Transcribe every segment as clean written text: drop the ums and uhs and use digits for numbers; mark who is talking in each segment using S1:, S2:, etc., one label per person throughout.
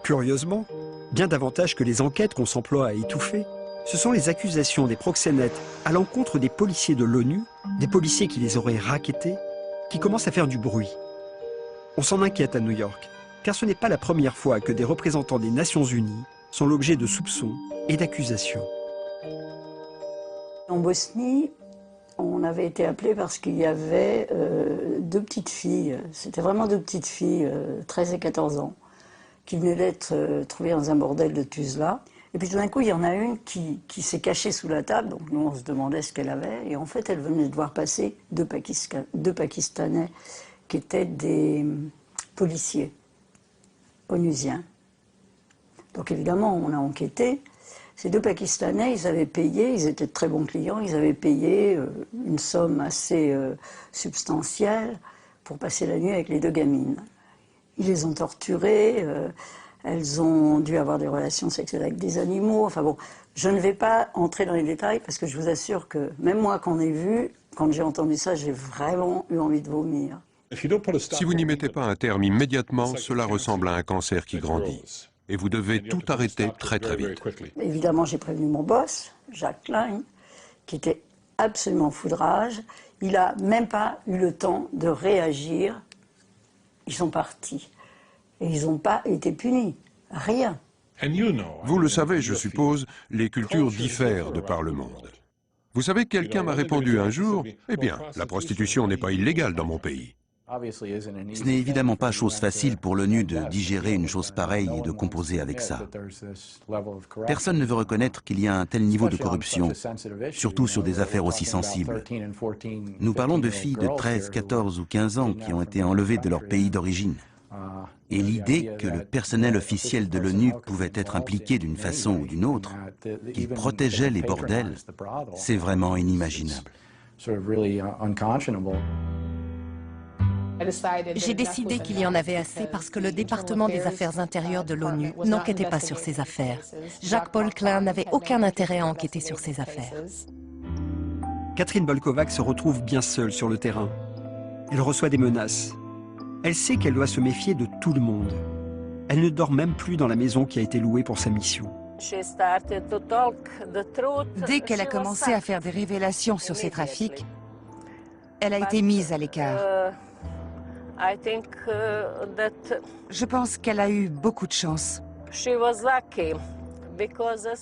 S1: Curieusement, bien davantage que les enquêtes qu'on s'emploie à étouffer, ce sont les accusations des proxénètes à l'encontre des policiers de l'ONU, des policiers qui les auraient rackettés, qui commencent à faire du bruit. On s'en inquiète à New York, car ce n'est pas la première fois que des représentants des Nations Unies sont l'objet de soupçons et d'accusations.
S2: En Bosnie, on avait été appelé parce qu'il y avait deux petites filles, c'était vraiment deux petites filles, 13 et 14 ans, qui venaient d'être trouvées dans un bordel de Tuzla. Et puis tout d'un coup, il y en a une qui s'est cachée sous la table, donc nous on se demandait ce qu'elle avait, et en fait elle venait de voir passer deux Pakistanais qui étaient des policiers onusiens. Donc évidemment, on a enquêté. Ces deux Pakistanais, ils avaient payé, ils étaient de très bons clients, ils avaient payé une somme assez substantielle pour passer la nuit avec les deux gamines. Ils les ont torturées, elles ont dû avoir des relations sexuelles avec des animaux. Enfin bon, je ne vais pas entrer dans les détails parce que je vous assure que même moi, quand j'ai entendu ça, j'ai vraiment eu envie de vomir.
S3: Si vous n'y mettez pas un terme immédiatement, cela ressemble à un cancer qui grandit. Et vous devez tout arrêter très très vite.
S2: Évidemment, j'ai prévenu mon boss, Jacques Klein, qui était absolument foudrage. Il n'a même pas eu le temps de réagir. Ils sont partis. Et ils n'ont pas été punis. Rien.
S3: Vous le savez, je suppose, les cultures diffèrent de par le monde. Vous savez, quelqu'un m'a répondu un jour, « Eh bien, la prostitution n'est pas illégale dans mon pays. »
S4: Ce n'est évidemment pas chose facile pour l'ONU de digérer une chose pareille et de composer avec ça. Personne ne veut reconnaître qu'il y a un tel niveau de corruption, surtout sur des affaires aussi sensibles. Nous parlons de filles de 13, 14 ou 15 ans qui ont été enlevées de leur pays d'origine. Et l'idée que le personnel officiel de l'ONU pouvait être impliqué d'une façon ou d'une autre, qu'il protégeait les bordels, c'est vraiment inimaginable.
S5: J'ai décidé qu'il y en avait assez parce que le département des affaires intérieures de l'ONU n'enquêtait pas sur ces affaires. Jacques-Paul Klein n'avait aucun intérêt à enquêter sur ces affaires.
S1: Catherine Bolkovac se retrouve bien seule sur le terrain. Elle reçoit des menaces. Elle sait qu'elle doit se méfier de tout le monde. Elle ne dort même plus dans la maison qui a été louée pour sa mission.
S6: Dès qu'elle a commencé à faire des révélations sur ces trafics, elle a été mise à l'écart. Je pense qu'elle a eu beaucoup de chance.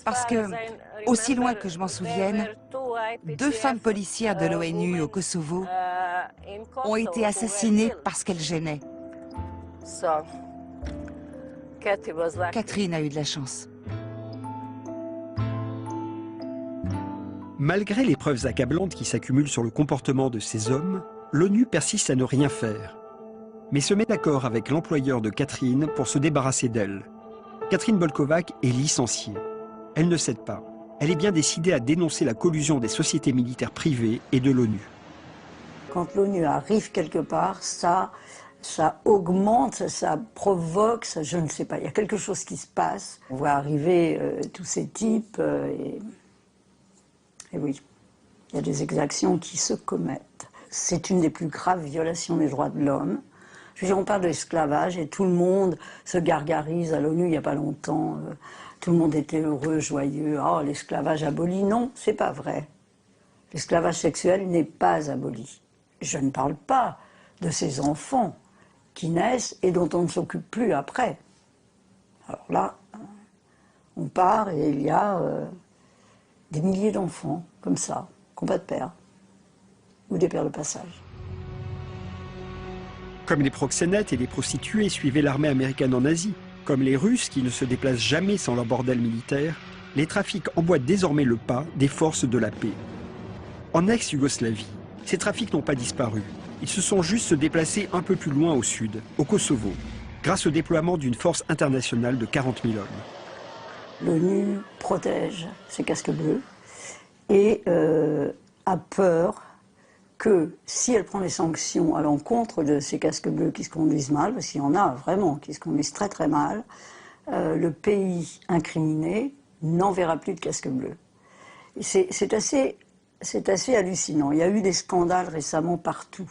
S6: Parce que, aussi loin que je m'en souvienne, deux femmes policières de l'ONU au Kosovo ont été assassinées parce qu'elles gênaient. Catherine a eu de la chance.
S1: Malgré les preuves accablantes qui s'accumulent sur le comportement de ces hommes, l'ONU persiste à ne rien faire. Mais se met d'accord avec l'employeur de Catherine pour se débarrasser d'elle. Catherine Bolkovac est licenciée. Elle ne cède pas. Elle est bien décidée à dénoncer la collusion des sociétés militaires privées et de l'ONU.
S2: Quand l'ONU arrive quelque part, ça augmente, ça provoque, ça, je ne sais pas, il y a quelque chose qui se passe. On voit arriver tous ces types et oui, il y a des exactions qui se commettent. C'est une des plus graves violations des droits de l'homme. Je veux dire, on parle de l'esclavage et tout le monde se gargarise à l'ONU il n'y a pas longtemps. Tout le monde était heureux, joyeux. Oh, l'esclavage aboli. Non, c'est pas vrai. L'esclavage sexuel n'est pas aboli. Je ne parle pas de ces enfants qui naissent et dont on ne s'occupe plus après. Alors là, on part et il y a des milliers d'enfants comme ça, qui n'ont pas de père, ou des pères de passage.
S1: Comme les proxénètes et les prostituées suivaient l'armée américaine en Asie, comme les Russes qui ne se déplacent jamais sans leur bordel militaire, les trafics emboîtent désormais le pas des forces de la paix. En ex-Yougoslavie, ces trafics n'ont pas disparu. Ils se sont juste déplacés un peu plus loin au sud, au Kosovo, grâce au déploiement d'une force internationale de 40 000 hommes.
S2: L'ONU protège ses casques bleus et a peur que si elle prend des sanctions à l'encontre de ces casques bleus qui se conduisent mal, parce qu'il y en a vraiment qui se conduisent très très mal, le pays incriminé n'enverra plus de casques bleus. C'est assez hallucinant. Il y a eu des scandales récemment partout.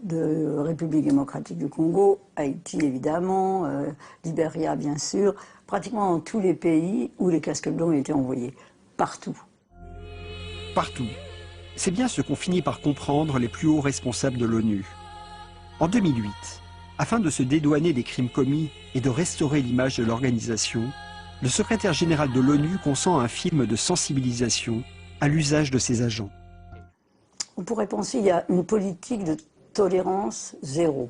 S2: de République démocratique du Congo, Haïti évidemment, Libéria bien sûr, pratiquement dans tous les pays où les casques blancs ont été envoyés, partout.
S1: Partout. C'est bien ce qu'ont fini par comprendre les plus hauts responsables de l'ONU. En 2008, afin de se dédouaner des crimes commis et de restaurer l'image de l'organisation, le secrétaire général de l'ONU consent à un film de sensibilisation à l'usage de ses agents.
S2: On pourrait penser qu'il y a une politique de tolérance zéro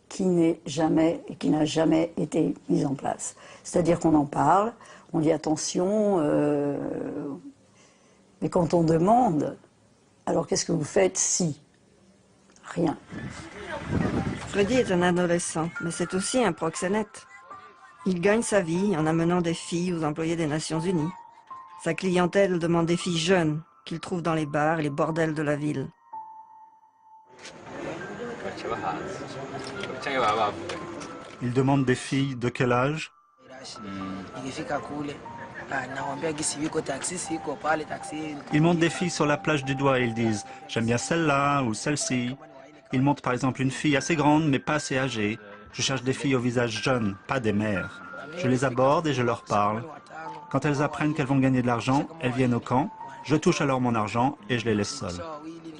S2: qui n'est jamais et qui n'a jamais été mise en place. C'est-à-dire qu'on en parle, on dit attention, mais quand on demande, alors qu'est-ce que vous faites si? Rien.
S7: Freddy est un adolescent, mais c'est aussi un proxénète. Il gagne sa vie en amenant des filles aux employés des Nations Unies. Sa clientèle demande des filles jeunes qu'il trouve dans les bars et les bordels de la ville.
S8: Il demande des filles de quel âge? Ils montrent des filles sur la plage du doigt et ils disent « J'aime bien celle-là ou celle-ci ». Ils montrent par exemple une fille assez grande mais pas assez âgée. Je cherche des filles au visage jeune, pas des mères. Je les aborde et je leur parle. Quand elles apprennent qu'elles vont gagner de l'argent, elles viennent au camp. Je touche alors mon argent et je les laisse seules.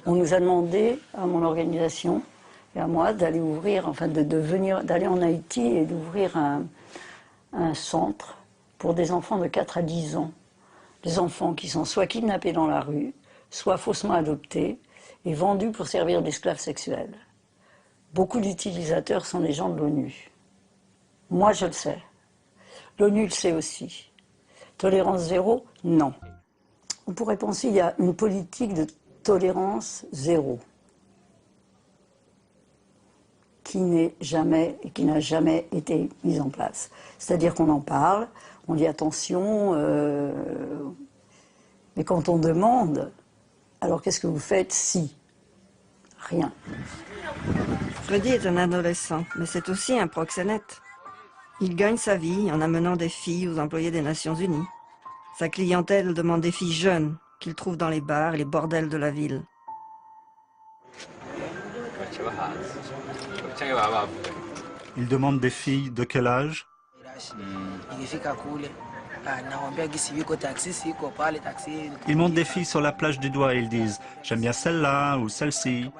S2: On nous a demandé, à mon organisation et à moi, d'aller ouvrir, enfin d'aller en Haïti et d'ouvrir un centre pour des enfants de 4 à 10 ans. Des enfants qui sont soit kidnappés dans la rue, soit faussement adoptés et vendus pour servir d'esclaves sexuels. Beaucoup d'utilisateurs sont des gens de l'ONU. Moi, je le sais. L'ONU le sait aussi. Tolérance zéro? Non. On pourrait penser qu'il y a une politique de tolérance zéro qui n'est jamais et qui n'a jamais été mise en place. C'est-à-dire qu'on en parle, on dit attention, mais quand on demande, alors qu'est-ce que vous faites si? Rien.
S7: Freddy est un adolescent, mais c'est aussi un proxénète. Il gagne sa vie en amenant des filles aux employés des Nations Unies. Sa clientèle demande des filles jeunes qu'il trouve dans les bars et les bordels de la ville.
S8: Il demande des filles de quel âge? Ils montrent des filles sur la plage du doigt et ils disent « J'aime bien celle-là ou celle-ci ».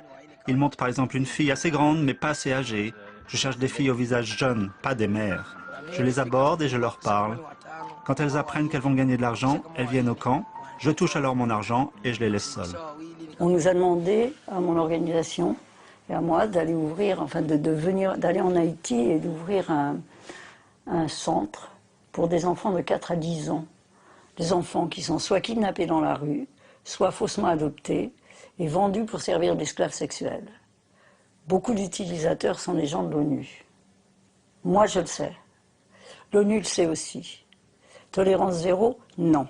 S8: Ils montrent par exemple une fille assez grande mais pas assez âgée. Je cherche des filles au visage jeune, pas des mères. Je les aborde et je leur parle. Quand elles apprennent qu'elles vont gagner de l'argent, elles viennent au camp. Je touche alors mon argent et je les laisse seules.
S2: On nous a demandé, à mon organisation et à moi, d'aller ouvrir, enfin d'aller en Haïti et d'ouvrir un centre pour des enfants de 4 à 10 ans. Des enfants qui sont soit kidnappés dans la rue, soit faussement adoptés et vendus pour servir d'esclaves sexuels. Beaucoup d'utilisateurs sont des gens de l'ONU. Moi, je le sais. L'ONU le sait aussi. Tolérance zéro? Non.